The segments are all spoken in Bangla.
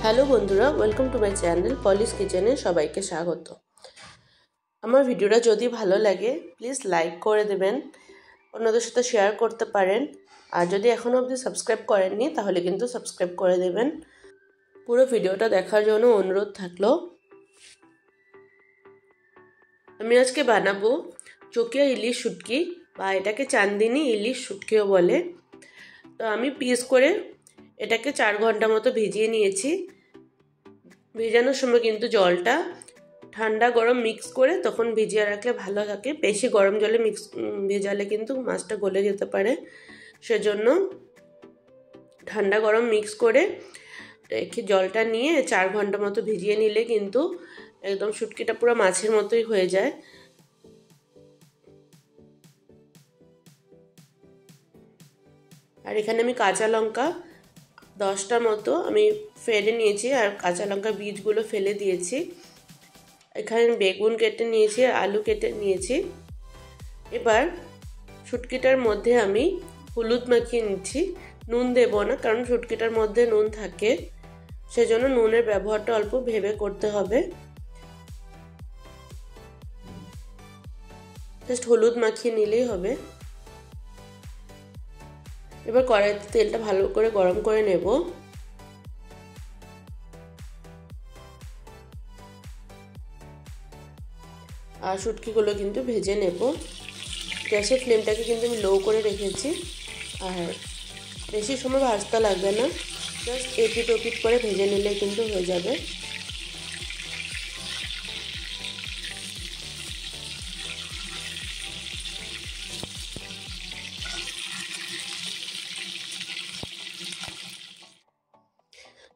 হ্যালো বন্ধুরা, welcome to my channel polish কিচেনে সবাইকে স্বাগত। আমার ভিডিওটা যদি ভালো লাগে প্লিজ লাইক করে দেবেন, অন্যদের সাথে শেয়ার করতে পারেন। আর যদি এখনও অবধি সাবস্ক্রাইব করেননি তাহলে কিন্তু সাবস্ক্রাইব করে দেবেন। পুরো ভিডিওটা দেখার জন্য অনুরোধ থাকলো। আমি আজকে বানাবো চকিয়া ইলিশ শুটকি, বা এটাকে চান্দিনী ইলিশ শুটকিও বলে। তো আমি পিস করে এটাকে 4 ঘন্টা মতো ভিজিয়ে নিয়েছি। ভেজানোর সময় কিন্তু জলটা ঠান্ডা গরম মিক্স করে তখন ভিজিয়ে রাখলে ভালো থাকে। বেশি গরম জলে ভেজালে কিন্তু মাছটা গলে যেতে পারে, সেজন্য ঠান্ডা গরম মিক্স করে রেখে জলটা নিয়ে 4 ঘন্টা মতো ভিজিয়ে নিলে কিন্তু একদম শুটকিটা পুরো মাছের মতোই হয়ে যায়। আর এখানে আমি কাঁচা লঙ্কা 10টা মতো আমি ফেলে নিয়েছি, আর কাঁচা লঙ্কা বীজগুলো ফেলে দিয়েছি। এখানে বেগুন কেটে নিয়েছি, আলু কেটে নিয়েছি। এবার শুটকিটার মধ্যে আমি হলুদ মাখিয়ে নিচ্ছি। নুন দেব না, কারণ শুটকিটার মধ্যে নুন থাকে, সেজন্য নুনের ব্যবহারটা অল্প ভেবে করতে হবে। জাস্ট হলুদ মাখিয়ে নিলেই হবে। এবার কড়াইতে তেলটা ভালো করে গরম করে নেব। আর শুটকিগুলো কিন্তু ভেজে নেব। গ্যাসের ফ্লেমটাকে কিন্তু আমি লো করে রেখেছি, আর বেশি সময় ভাজতে লাগবে না, জাস্ট এপিট ওপিট করে ভেজে নিলে কিন্তু হয়ে যাবে।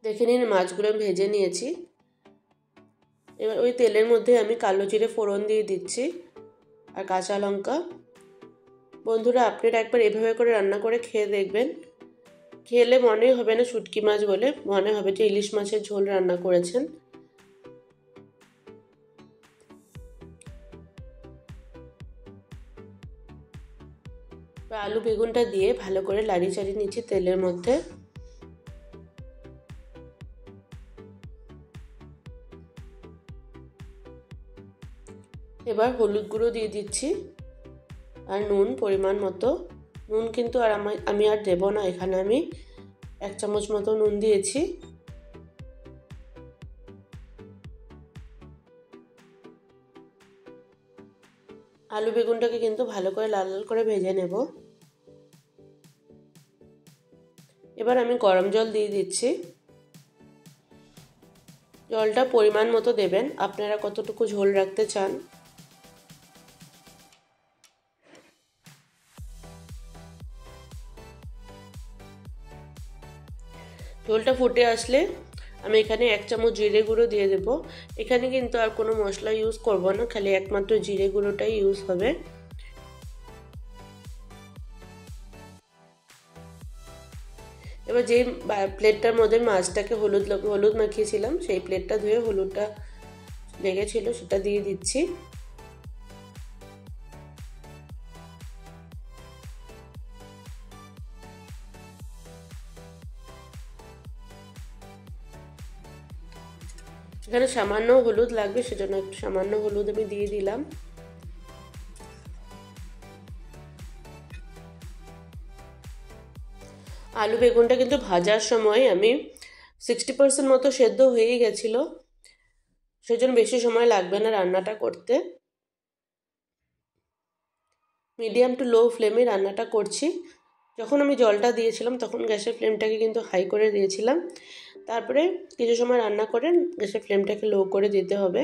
দেখে নিন মাছগুলো ভেজে নিয়েছি। এবার ওই তেলের মধ্যে আমি কালো জিরে ফোড়ন দিয়ে দিচ্ছি, আর কাঁচা লঙ্কা। বন্ধুরা, আপনারা একবার এভাবে করে রান্না করে খেয়ে দেখবেন। খেলে মনেই হবে না শুটকি মাছ বলে, মনে হবে যে ইলিশ মাছের ঝোল রান্না করেছেন। আলু বেগুনটা দিয়ে ভালো করে লাড়ি চাড়িয়ে নিচ্ছি তেলের মধ্যে। এবার হলুদ গুঁড়ো দিয়ে দিচ্ছি, আর নুন পরিমাণ মতো। নুন কিন্তু আর আমি আর দেব না, এখানে আমি 1 চামচ মতো নুন দিয়েছি। আলু বেগুনটাকে কিন্তু ভালো করে লাল লাল করে ভেজে নেব। এবার আমি গরম জল দিয়ে দিচ্ছি। জলটা পরিমাণ মতো দেবেন, আপনারা কতটুকু ঝোল রাখতে চান। ঝোলটা ফুটে আসলে আমি এখানে 1 চামচ জিরে গুঁড়ো দিয়ে দেব। এখানে কিন্তু আর কোনো মশলা ইউজ করব না, খালি একমাত্র জিরে গুঁড়োটাই ইউজ হবে। এবার যে প্লেটটার মধ্যে মাছটাকে হলুদ মাখিয়েছিলাম, সেই প্লেটটা ধুয়ে হলুদটা লেগেছিল সেটা দিয়ে দিচ্ছি। এখানে সামান্য হলুদ লাগবে, সেজন্য একটু সামান্য হলুদ আমি দিয়ে দিলাম। আলু বেগুনটা কিন্তু ভাজার সময় আমি 60% মতো সেদ্ধ হয়েই গেছিল, সেজন্য বেশি সময় লাগবে না রান্নাটা করতে। মিডিয়াম টু লো ফ্লেমে রান্নাটা করছি। যখন আমি জলটা দিয়েছিলাম তখন গ্যাসের ফ্লেমটাকে কিন্তু হাই করে দিয়েছিলাম। তারপরে কিছু সময় রান্না করে গ্যাসের ফ্লেমটাকে লো করে দিতে হবে।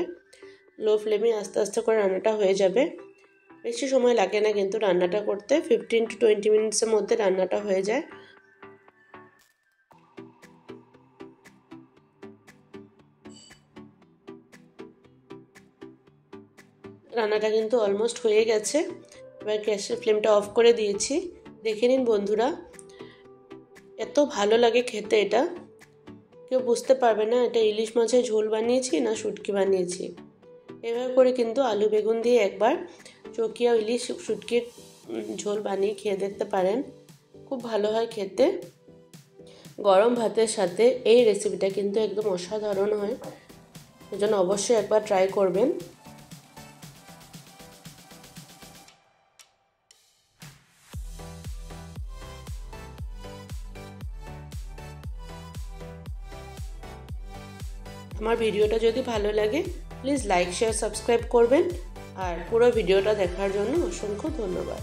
লো ফ্লেমে আস্তে আস্তে করে রান্নাটা হয়ে যাবে। বেশি সময় লাগে না কিন্তু রান্নাটা করতে, 15 to 20 মিনিটসের মধ্যে রান্নাটা হয়ে যায়। রান্নাটা কিন্তু অলমোস্ট হয়ে গেছে। এবার গ্যাসের ফ্লেমটা অফ করে দিয়েছি। দেখে নিন বন্ধুরা, এত ভালো লাগে খেতে, এটা কেউ বুঝতে পারবে না এটা ইলিশ মাছের ঝোল বানিয়েছি না শুটকি বানিয়েছি। এভাবে করে কিন্তু আলু বেগুন দিয়ে একবার চকিয়া ইলিশ শুটকির ঝোল বানিয়ে খেয়ে দেখতে পারেন, খুব ভালো হয় খেতে। গরম ভাতের সাথে এই রেসিপিটা কিন্তু একদম অসাধারণ হয়, সেজন্য অবশ্যই একবার ট্রাই করবেন। আমার ভিডিওটা যদি ভালো লাগে প্লিজ লাইক শেয়ার সাবস্ক্রাইব করবেন, আর পুরো ভিডিওটা দেখার জন্য অসংখ্য ধন্যবাদ।